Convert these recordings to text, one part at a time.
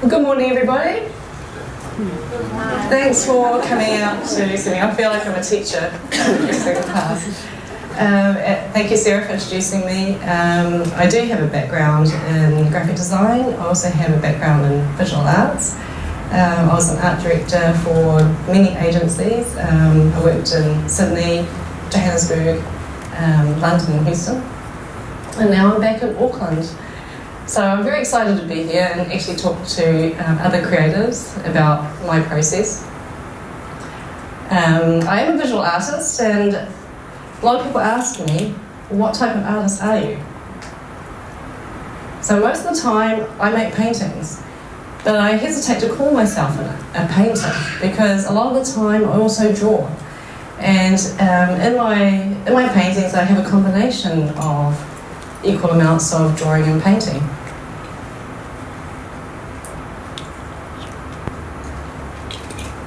Good morning, everybody. Thanks for coming out to see me. I feel like I'm a teacher addressing the class. Thank you, Sarah, for introducing me. I do have a background in graphic design. I also have a background in visual arts. I was an art director for many agencies. I worked in Sydney, Johannesburg, London and Houston. And now I'm back in Auckland. So I'm very excited to be here and actually talk to other creatives about my process. I am a visual artist, and a lot of people ask me, what type of artist are you? So most of the time I make paintings, but I hesitate to call myself a painter because a lot of the time I also draw. And in my paintings I have a combination of equal amounts of drawing and painting.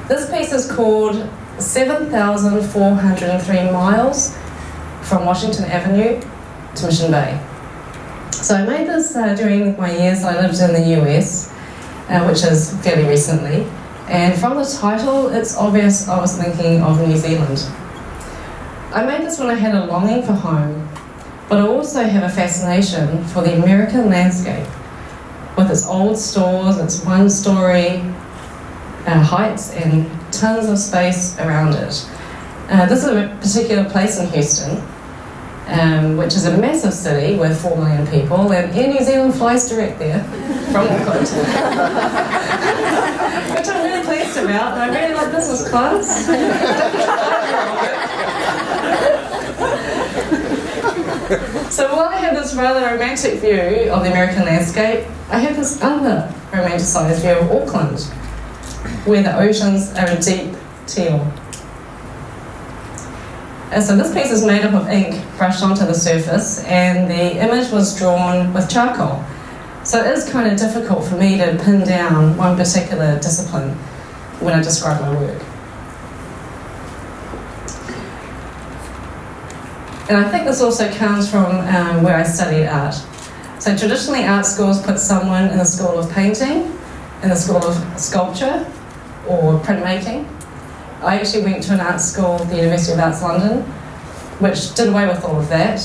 This piece is called 7,403 miles from Washington Avenue to Mission Bay. So I made this during my years I lived in the US, which is fairly recently. And from the title, it's obvious I was thinking of New Zealand. I made this when I had a longing for home, but I also have a fascination for the American landscape, with its old stores, its one-story heights and tons of space around it. This is a particular place in Houston, which is a massive city with 4 million people, and Air New Zealand flies direct there from Auckland, which I'm really pleased about, and I really like business class. So while I have this rather romantic view of the American landscape, I have this other romanticised view of Auckland, where the oceans are a deep teal. And so this piece is made up of ink brushed onto the surface, and the image was drawn with charcoal. So it is kind of difficult for me to pin down one particular discipline when I describe my work. And I think this also comes from where I studied art. So traditionally art schools put someone in the school of painting, in the school of sculpture, or printmaking. I actually went to an art school at the University of Arts London, which did away with all of that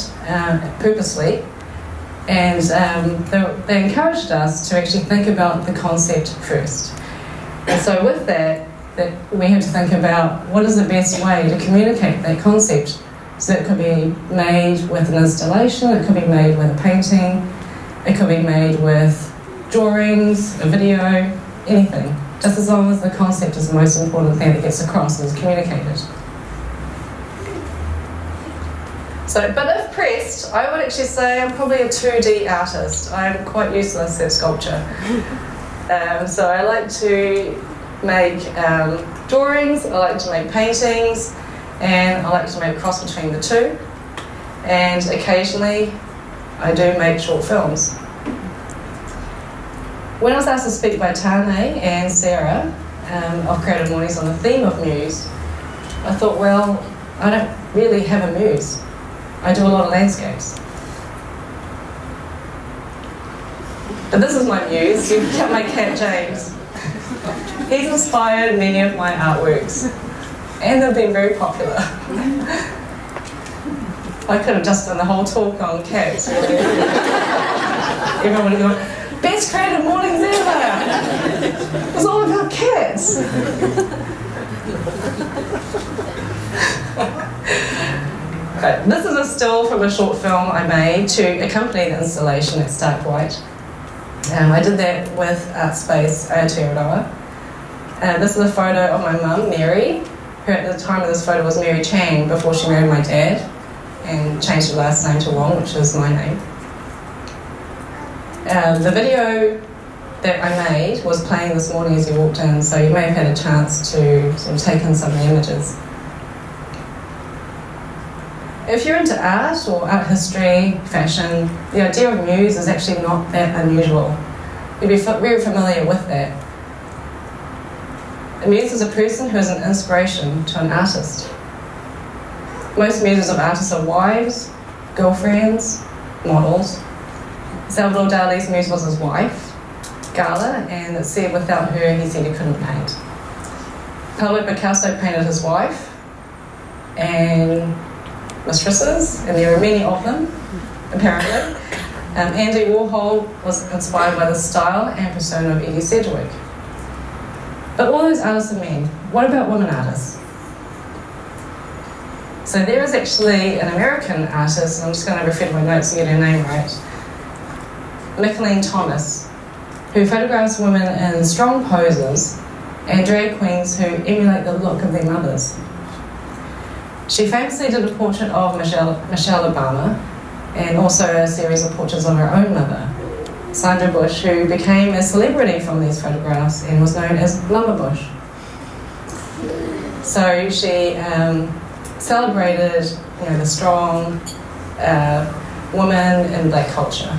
purposely, and they encouraged us to actually think about the concept first. And so with that we have to think about what is the best way to communicate that concept. So it could be made with an installation, it could be made with a painting, it could be made with drawings, a video, anything. Just as long as the concept is the most important thing that gets across and is communicated. So, but if pressed, I would actually say I'm probably a 2D artist. I'm quite useless at sculpture. So I like to make drawings, I like to make paintings, and I like to make a cross between the two. And occasionally, I do make short films. When I was asked to speak by Tane and Sarah of CreativeMornings on the theme of Muse, I thought, well, I don't really have a muse. I do a lot of landscapes. But this is my muse. You've got my cat James. He's inspired many of my artworks, and they've been very popular. I could have just done the whole talk on cats, really. Everyone would have gone, best Creative Mornings ever! It was all about cats! Okay, this is a still from a short film I made to accompany the installation at Stark White. I did that with Art Space Aotearoa. This is a photo of my mum, Mary, who at the time of this photo was Mary Chang before she married my dad and changed her last name to Wong, which is my name. The video that I made was playing this morning as you walked in, so you may have had a chance to sort of take in some of the images. If you're into art or art history, fashion, the idea of Muse is actually not that unusual. You'll be very familiar with that. A muse is a person who is an inspiration to an artist. Most muses of artists are wives, girlfriends, models. Salvador Dali's muse was his wife, Gala, and it said without her he said he couldn't paint. Pablo Picasso painted his wife and mistresses, and there are many of them, apparently. Andy Warhol was inspired by the style and persona of Edie Sedgwick. But all those artists are men. What about women artists? So there is actually an American artist, and I'm just going to refer to my notes to get her name right, Micheline Thomas, who photographs women in strong poses and drag queens who emulate the look of their mothers. She famously did a portrait of Michelle Obama and also a series of portraits of her own mother, Sandra Bush, who became a celebrity from these photographs and was known as Lumber Bush. So she celebrated, the strong woman in black culture.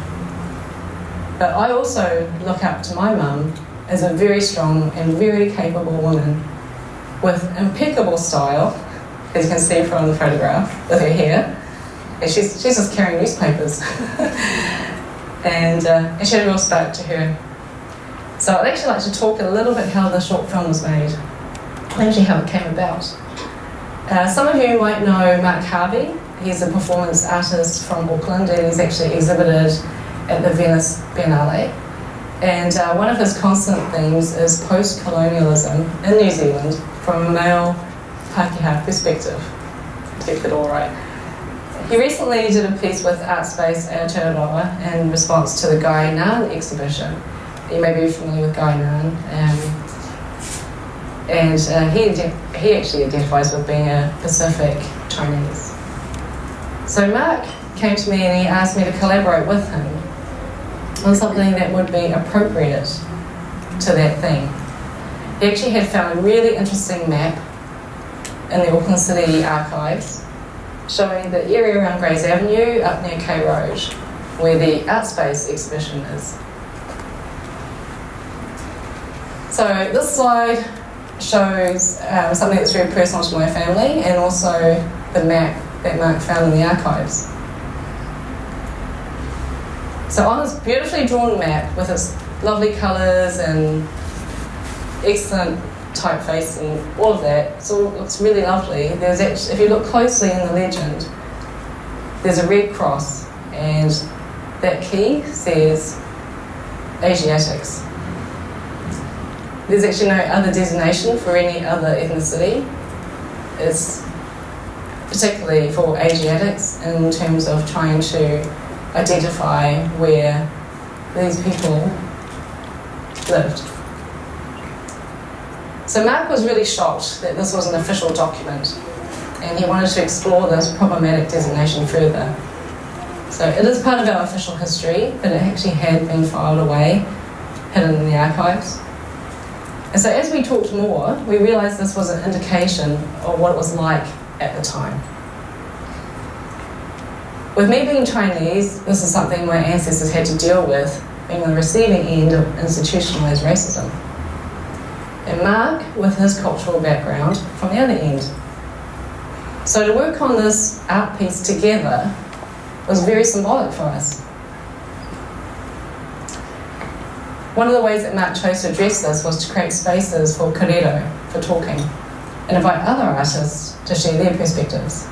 But I also look up to my mum as a very strong and very capable woman with impeccable style, as you can see from the photograph, with her hair. And she's just carrying newspapers. and she had a real spark to her. So I'd actually like to talk a little bit how the short film was made, and actually how it came about. Some of you might know Mark Harvey. He's a performance artist from Auckland, and he's actually exhibited at the Venice Biennale. And one of his constant themes is post-colonialism in New Zealand from a male Pākehā perspective, to get that all right. He recently did a piece with Art Space Aotearoa in response to the Guy Ngan exhibition. You may be familiar with Guy Ngan. He actually identifies with being a Pacific Chinese. So Mark came to me and he asked me to collaborate with him on something that would be appropriate to that theme. He actually had found a really interesting map in the Auckland City archives showing the area around Grays Avenue up near K Road, where the Art Space exhibition is. So this slide shows something that's very personal to my family, and also the map that Mark found in the archives. So on this beautifully drawn map with its lovely colours and excellent typeface and all of that, so it looks really lovely. There's actually, if you look closely in the legend, there's a red cross, and that key says Asiatics. There's actually no other designation for any other ethnicity. It's particularly for Asiatics in terms of trying to identify where these people lived. So Mark was really shocked that this was an official document, and he wanted to explore this problematic designation further. So it is part of our official history, but it actually had been filed away, hidden in the archives. And so as we talked more, we realised this was an indication of what it was like at the time. With me being Chinese, this is something my ancestors had to deal with, being on the receiving end of institutionalised racism. And Mark, with his cultural background, from the other end. So to work on this art piece together was very symbolic for us. One of the ways that Mark chose to address this was to create spaces for kōrero, for talking, and invite other artists to share their perspectives.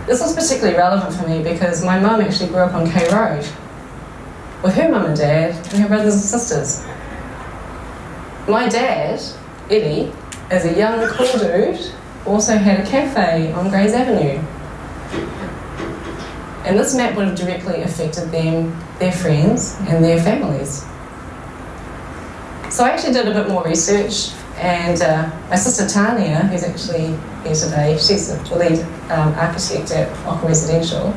This was particularly relevant for me because my mum actually grew up on K Road with her mum and dad and her brothers and sisters. My dad, Eddie, as a young cool dude, also had a cafe on Grays Avenue. And this map would have directly affected them, their friends, and their families. So I actually did a bit more research, and my sister Tania, who's actually here today, she's the lead architect at Oka Residential,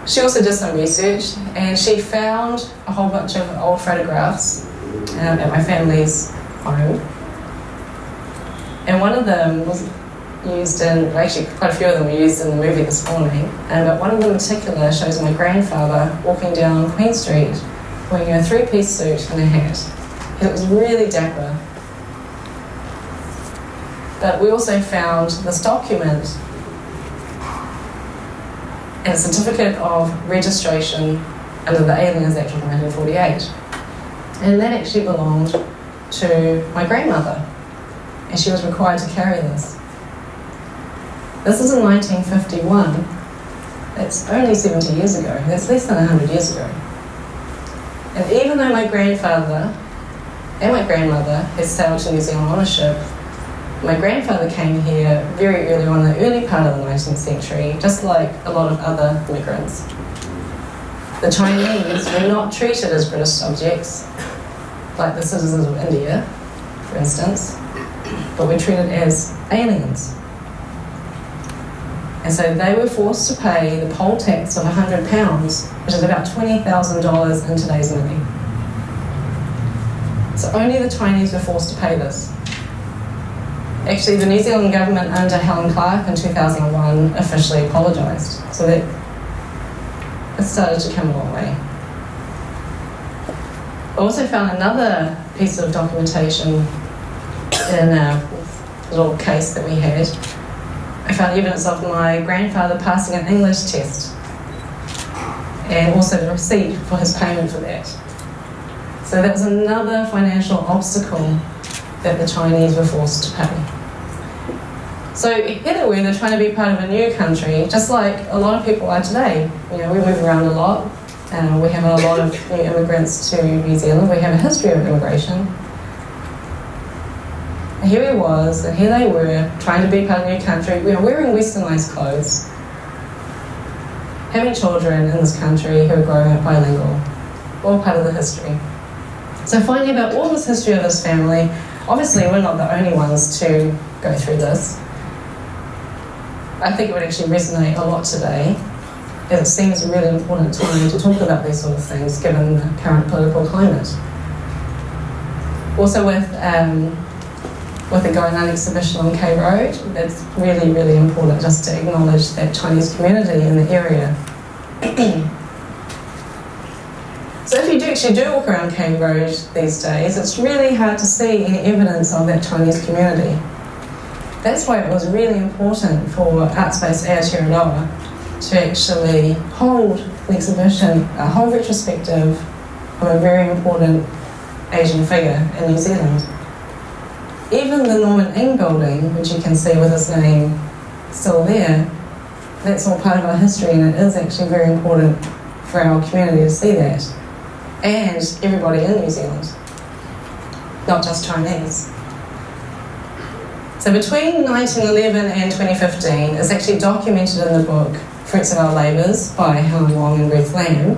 She also did some research, and she found a whole bunch of old photographs at my family's home. And one of them was used in, actually quite a few of them were used in the movie this morning, but one of them in particular shows my grandfather walking down Queen Street wearing a three-piece suit and a hat. It was really dapper. But we also found this document and a certificate of registration under the Aliens Act of 1948. And that actually belonged to my grandmother, and she was required to carry this. This is in 1951. That's only 70 years ago. That's less than 100 years ago. And even though my grandfather and my grandmother had sailed to New Zealand on a ship, my grandfather came here very early on in the early part of the 19th century, just like a lot of other immigrants. The Chinese were not treated as British subjects, like the citizens of India, for instance, but were treated as aliens. And so they were forced to pay the poll tax of £100, which is about $20,000 in today's money. So only the Chinese were forced to pay this. Actually, the New Zealand government under Helen Clark in 2001 officially apologised. So that it started to come a long way. I also found another piece of documentation in a little case that we had. I found evidence of my grandfather passing an English test and also the receipt for his payment for that. So that was another financial obstacle that the Chinese were forced to pay. So either way, they're trying to be part of a new country, just like a lot of people are today. You know, we move around a lot, and we have a lot of new immigrants to New Zealand. We have a history of immigration. And here he was, and here they were, trying to be part of a new country, you know, wearing westernised clothes, having children in this country who are growing up bilingual, all part of the history. So finding out all this history of this family, obviously we're not the only ones to go through this. I think it would actually resonate a lot today, as it seems a really important time to talk about these sort of things given the current political climate. Also with the Going On exhibition on K Road, it's really, really important just to acknowledge that Chinese community in the area. So if you actually do walk around K Road these days, it's really hard to see any evidence of that Chinese community. That's why it was really important for Art Space Aotearoa to actually hold an exhibition, a whole retrospective of a very important Asian figure in New Zealand. Even the Norman Ing building, which you can see with his name still there, that's all part of our history, and it is actually very important for our community to see that. And everybody in New Zealand, not just Chinese. So between 1911 and 2015, it's actually documented in the book Fruits of Our Labours by Helen Wong and Ruth Lamb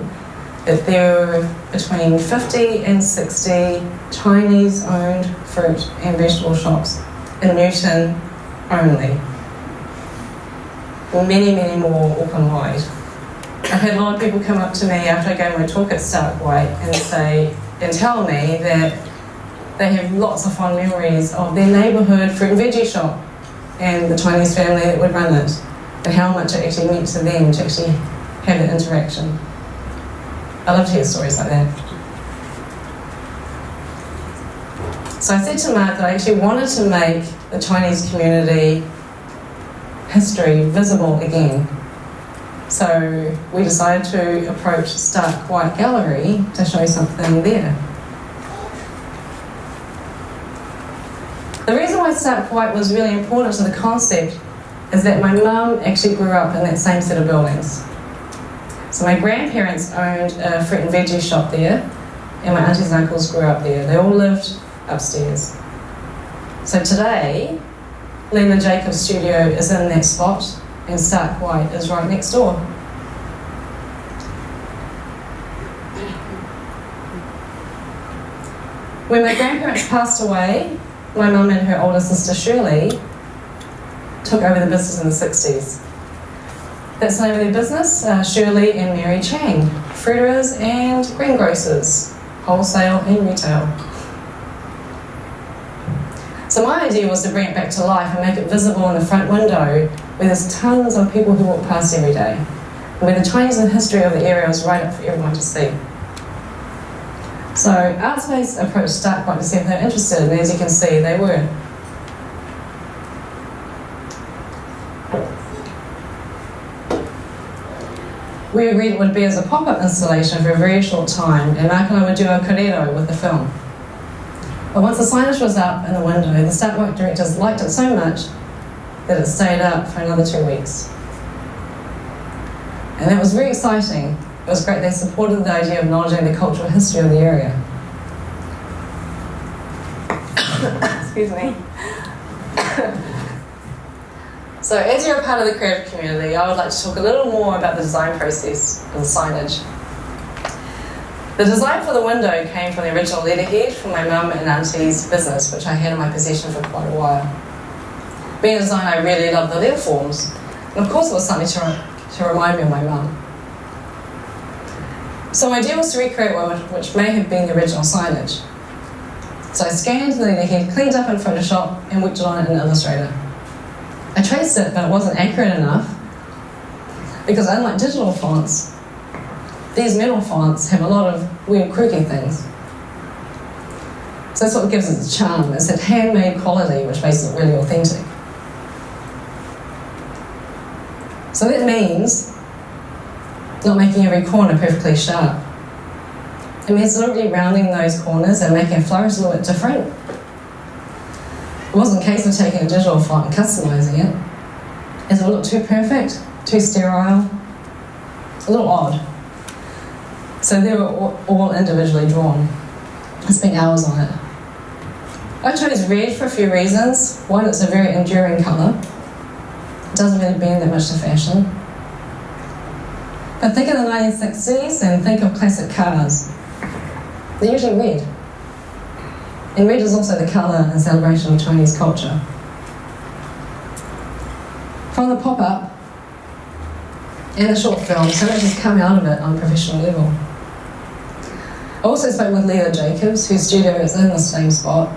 that there were between 50 and 60 Chinese-owned fruit and vegetable shops in Newton only. Many, many more Auckland-wide. I've had a lot of people come up to me after I gave my talk at Stark White and tell me that they have lots of fond memories of their neighbourhood fruit and veggie shop and the Chinese family that would run it, and how much it actually meant to them to actually have that interaction. I love to hear stories like that. So I said to Mark that I actually wanted to make the Chinese community history visible again. So we decided to approach Stark White Gallery to show something there. The reason why Stark White was really important to the concept is that my mum actually grew up in that same set of buildings. So my grandparents owned a fruit and veggie shop there, and my aunties and uncles grew up there. They all lived upstairs. So today, Lena Jacobs' studio is in that spot, and Stark White is right next door. When my grandparents passed away, my mum and her older sister Shirley took over the business in the 60s. That's the name of their business, Shirley and Mary Chang, fruiterers and greengrocers, wholesale and retail. So my idea was to bring it back to life and make it visible in the front window where there's tons of people who walk past every day, and where the Chinese and history of the area was right up for everyone to see. So Artspace approached Starkbite to see if they were interested, and as you can see, they were. We agreed it would be as a pop-up installation for a very short time, and Mark and I would do our corrido with the film. But once the signage was up in the window, the Starkbite directors liked it so much that it stayed up for another 2 weeks. And that was very exciting. It was great they supported the idea of acknowledging the cultural history of the area. Excuse me. So as you're a part of the creative community, I would like to talk a little more about the design process of the signage. The design for the window came from the original letterhead from my mum and auntie's business, which I had in my possession for quite a while. Being a designer, I really loved the letter forms, and of course it was something to remind me of my mum. So my idea was to recreate one which may have been the original signage. So I scanned the letterhead, cleaned up in Photoshop, and worked on it in Illustrator. I traced it, but it wasn't accurate enough, because unlike digital fonts, these metal fonts have a lot of weird quirky things. So that's what gives it its charm. It's that handmade quality which makes it really authentic. So that means not making every corner perfectly sharp. It means deliberately rounding those corners and making a flourish a little bit different. It wasn't a case of taking a digital font and customising it, as it would look too perfect, too sterile, a little odd. So they were all individually drawn. I spent hours on it. I chose red for a few reasons. One, it's a very enduring colour. It doesn't really bend that much to fashion. But think of the 1960s and think of classic cars. They're usually red. And red is also the colour and celebration of Chinese culture. From the pop-up and the short film, so much has come out of it on a professional level. I also spoke with Leila Jacobs, whose studio is in the same spot,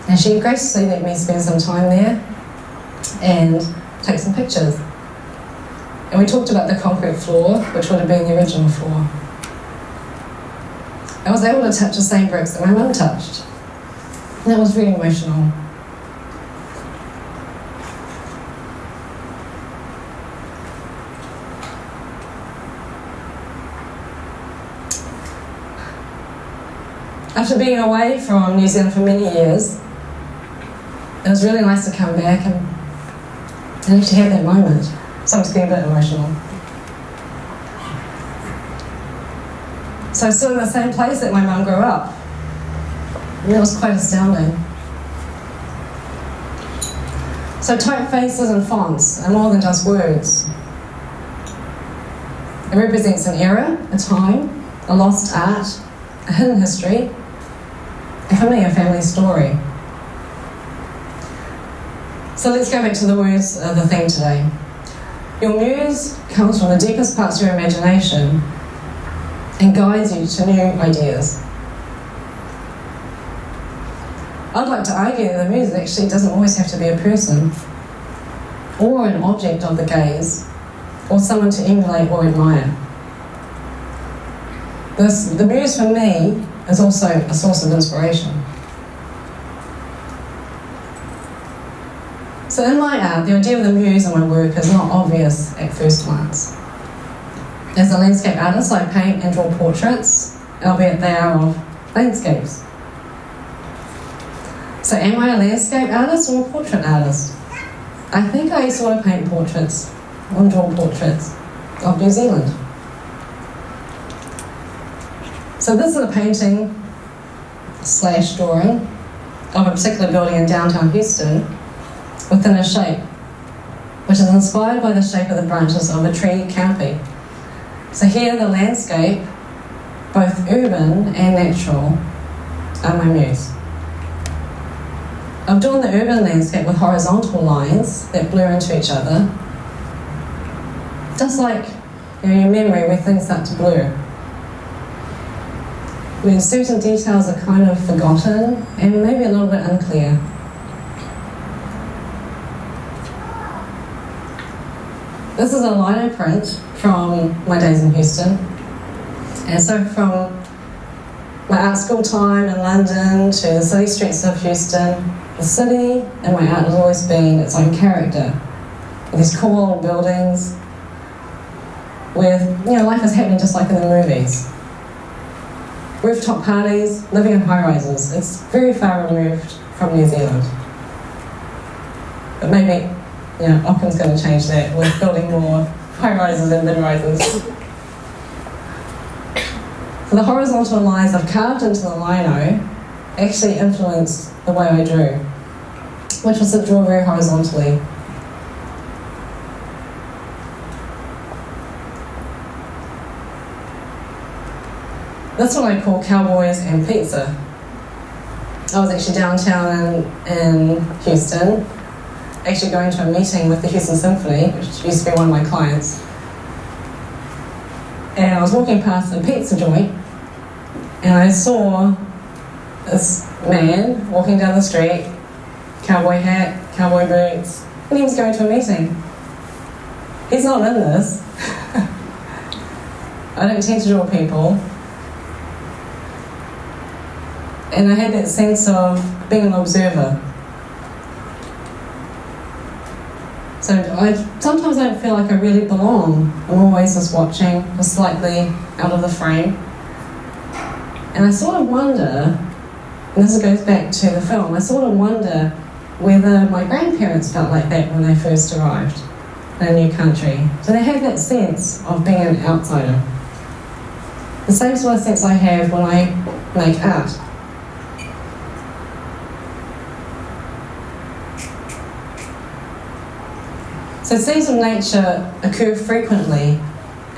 and she graciously let me spend some time there and take some pictures. And we talked about the concrete floor, which would have been the original floor. I was able to touch the same bricks that my mum touched. And that was really emotional. After being away from New Zealand for many years, it was really nice to come back and actually have that moment. So I'm just getting a bit emotional. So I was still in the same place that my mum grew up. And that was quite astounding. So typefaces and fonts are more than just words. It represents an era, a time, a lost art, a hidden history, and for me, a family story. So let's go back to the words of the theme today. Your muse comes from the deepest parts of your imagination and guides you to new ideas. I'd like to argue that the muse actually doesn't always have to be a person, or an object of the gaze, or someone to emulate or admire. The muse for me is also a source of inspiration. So in my art, the idea of the muse in my work is not obvious at first glance. As a landscape artist, I paint and draw portraits, albeit they are of landscapes. So am I a landscape artist or a portrait artist? I think I sort of paint portraits, or draw portraits of New Zealand. So this is a painting / drawing of a particular building in downtown Houston within a shape, which is inspired by the shape of the branches of a tree canopy. So here the landscape, both urban and natural, are my muse. I've drawn the urban landscape with horizontal lines that blur into each other, Just like your memory where things start to blur. When certain details are kind of forgotten and maybe a little bit unclear. This is a lino print from my days in Houston. And so from my art school time in London to the city streets of Houston, the city and my art has always been its own character. With these cool old buildings where life is happening just like in the movies. Rooftop parties, living in high-rises. It's very far removed from New Zealand. But maybe, Auckland's going to change that with building more high-rises and mid-rises. So the horizontal lines I've carved into the lino actually influenced the way I drew, which was to draw very horizontally. That's what I call cowboys and pizza. I was actually downtown in Houston, actually going to a meeting with the Houston Symphony, which used to be one of my clients. And I was walking past a pizza joint, and I saw this man walking down the street, cowboy hat, cowboy boots, and he was going to a meeting. He's not in this. I don't tend to draw people. And I had that sense of being an observer. So sometimes I don't feel like I really belong. I'm always just watching, just slightly out of the frame. And I sort of wonder, and this goes back to the film, I sort of wonder whether my grandparents felt like that when they first arrived in a new country. So they had that sense of being an outsider. The same sort of sense I have when I make art. So scenes of nature occur frequently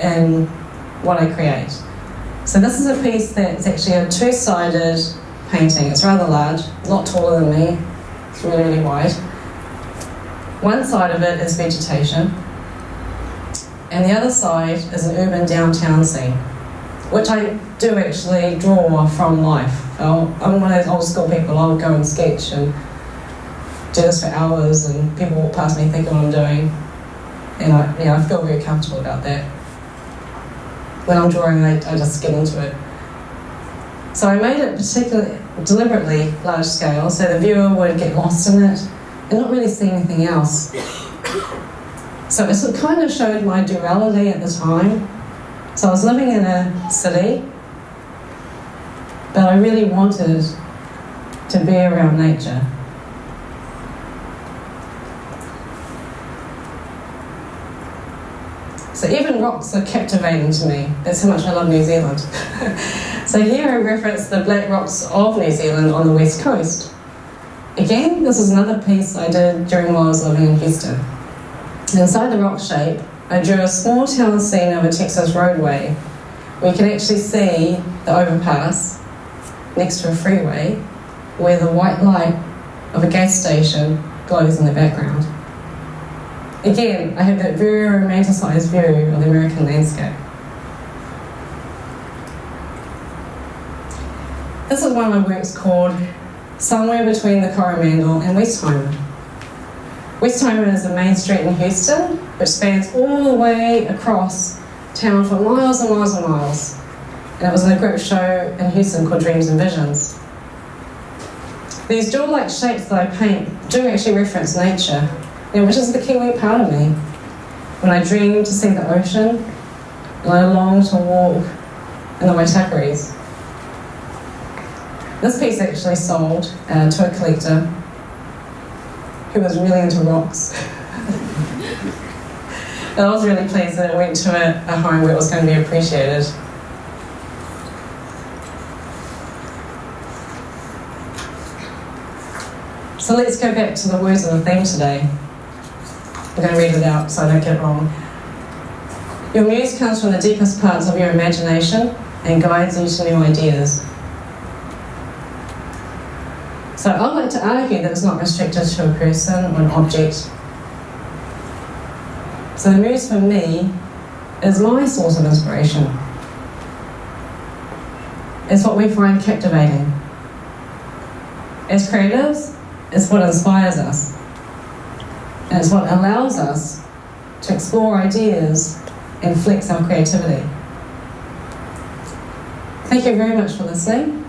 in what I create. So this is a piece that's actually a two-sided painting. It's rather large, a lot taller than me. It's really, really wide. One side of it is vegetation, and the other side is an urban downtown scene, which I do actually draw from life. I'm one of those old school people. I'll go and sketch and do this for hours, and people walk past me thinking what I'm doing. And I feel very comfortable about that. When I'm drawing, I just get into it. So I made it particularly deliberately large scale, so the viewer would get lost in it and not really see anything else. So it kind of showed my duality at the time. So I was living in a city, but I really wanted to be around nature. So even rocks are captivating to me. That's how much I love New Zealand. So here I reference the black rocks of New Zealand on the west coast. Again, this is another piece I did during while I was living in Houston. Inside the rock shape, I drew a small town scene of a Texas roadway where you can actually see the overpass next to a freeway where the white light of a gas station glows in the background. Again, I have that very romanticised view of the American landscape. This is one of my works called Somewhere Between the Coromandel and Westheimer. Westheimer is the main street in Houston, which spans all the way across town for miles and miles and miles. And it was in a group show in Houston called Dreams and Visions. These jewel-like shapes that I paint do actually reference nature, which is the Kiwi part of me. When I dream to see the ocean, and I long to walk in the Waitakeris. This piece actually sold to a collector who was really into rocks. And I was really pleased that it went to a home where it was going to be appreciated. So let's go back to the words of the theme today. I'm going to read it out so I don't get it wrong. Your muse comes from the deepest parts of your imagination and guides you to new ideas. So I'd like to argue that it's not restricted to a person or an object. So the muse for me is my source of inspiration. It's what we find captivating. As creatives, it's what inspires us. And it's what allows us to explore ideas and flex our creativity. Thank you very much for listening.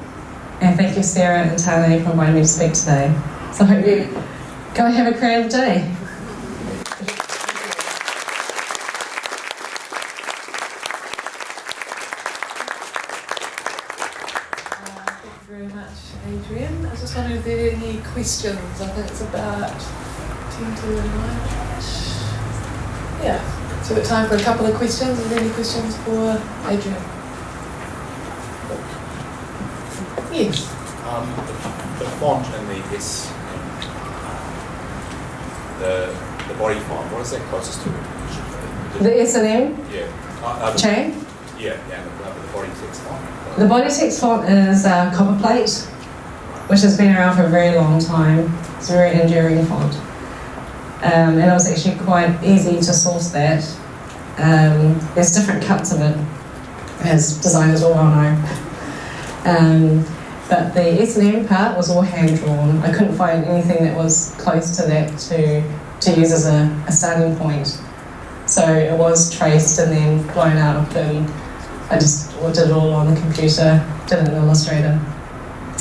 And thank you, Sarah and Tane, for inviting me to speak today. So I hope you go and have a creative day. Thank you very much, Adrienne. I was just wondering if there are any questions. I think it's about 10 to 9. Yeah, so we've got time for a couple of questions. Are there any questions for Adrienne? Yes. The font and the S, the body font, what is that closest to? The S&M Yeah. chain? Yeah, and the body text font. The body text font is copperplate, which has been around for a very long time. It's a very enduring font. And it was actually quite easy to source that. There's different cuts of it, as designers all know. But the S&M part was all hand-drawn. I couldn't find anything that was close to that to use as a starting point. So it was traced and then blown out of bin. I just did it all on the computer, did it in Illustrator.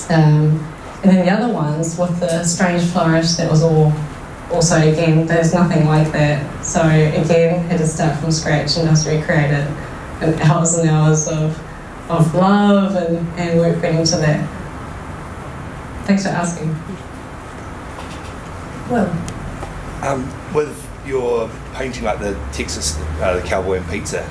And then the other ones with the strange flourish, that was all also, again, there's nothing like that. So again, had to start from scratch and just recreate it. And hours of love and work went into that. Thanks for asking. Well, with your painting like the Texas, the cowboy and pizza,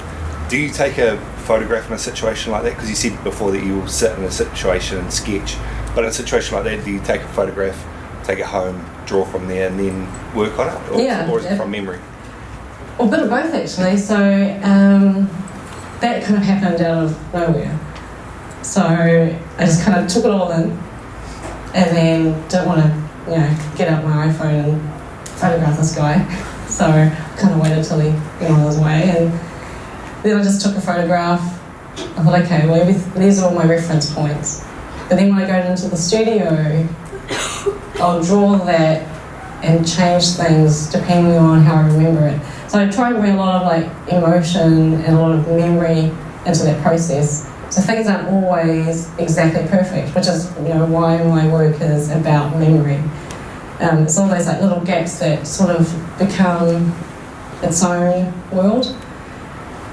do you take a photograph in a situation like that? Because you said before that you will sit in a situation and sketch, but in a situation like that, do you take a photograph, take it home, draw from there, and then work on it? Or is it from memory? Well, a bit of both actually. So that kind of happened out of nowhere. So I just kind of took it all in, and then didn't want to, get out my iPhone and photograph this guy. So I kind of waited till he went on his way, and then I just took a photograph. I thought, okay, well, these are all my reference points. But then when I go into the studio, I'll draw that and change things depending on how I remember it. So I try to bring a lot of emotion and a lot of memory into that process. So things aren't always exactly perfect, which is why my work is about memory. It's all those little gaps that sort of become its own world.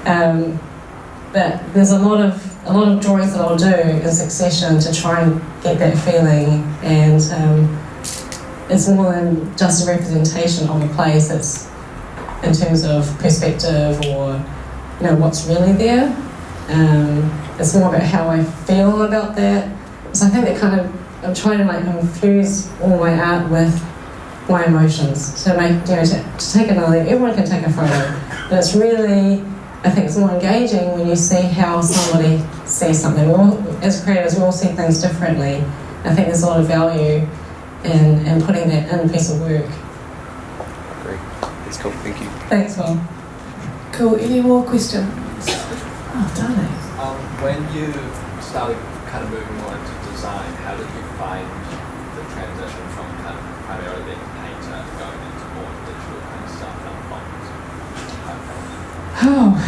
But there's a lot of drawings that I'll do in succession to try and get that feeling, and it's more than just a representation of a place. It's in terms of perspective or what's really there. It's more about how I feel about that. So I think that kind of I'm trying to infuse all my art with my emotions. So to take another, everyone can take a photo, but it's really, I think it's more engaging when you see how somebody sees something. As creators, we all see things differently. I think there's a lot of value in putting that in a piece of work. Great. That's cool. Thank you. Thanks, Will. cool. Any more questions? Oh, darling. When you started kind of moving more into design, how did you find the transition from kind of primarily being a painter going into more digital kind of stuff like fonts? Oh,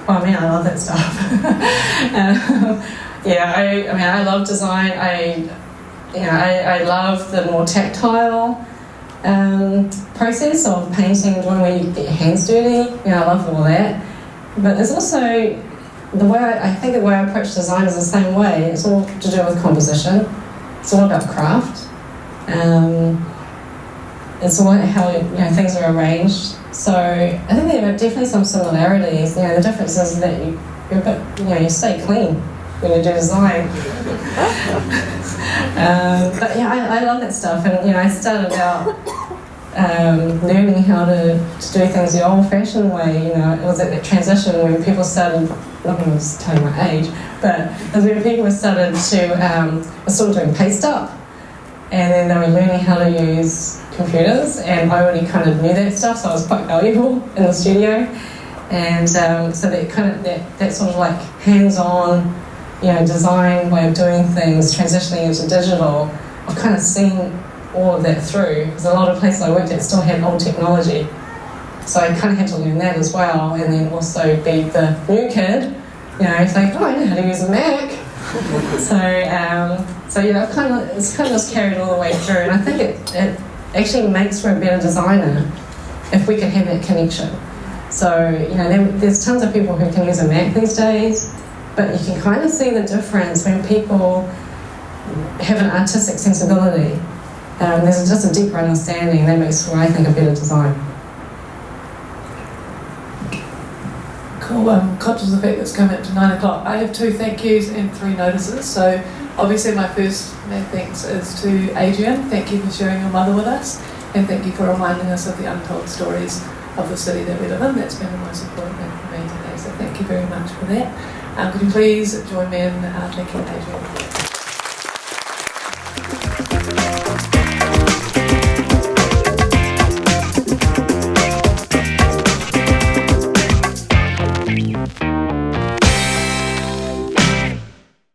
well, I love that stuff. I love design. I love the more tactile process of painting, where you get your hands dirty. I love all that. But there's also the way I approach design is the same way. It's all to do with composition. It's all about craft. It's all how things are arranged. So I think there are definitely some similarities. The difference is that you're a bit, you stay clean when you do design. But I love that stuff, and I started out learning how to do things the old-fashioned way. It was at that transition when people started. I'm not going to tell you my age, but it was when people started to were sort of doing paste up, and then they were learning how to use computers, and I already kind of knew that stuff, so I was quite valuable in the studio. And so that sort of like hands-on, design way of doing things, transitioning into digital, I've kind of seen all of that through, because a lot of places I worked at still had old technology. So I kind of had to learn that as well, and then also be the new kid, think, oh, I know how to use a Mac. So it's kind of just carried all the way through, and I think it actually makes for a better designer if we can have that connection. So, there's tons of people who can use a Mac these days, but you can kind of see the difference when people have an artistic sensibility. There's just a deeper understanding that makes for, I think, a better design. Cool. Conscious of the fact that it's coming up to 9 o'clock, I have 2 thank yous and 3 notices. So obviously my first thanks is to Adrienne. Thank you for sharing your mother with us, and thank you for reminding us of the untold stories of the city that we live in. That's been the most important thing for me today, so thank you very much for that. Could you please join me in thanking Adrienne?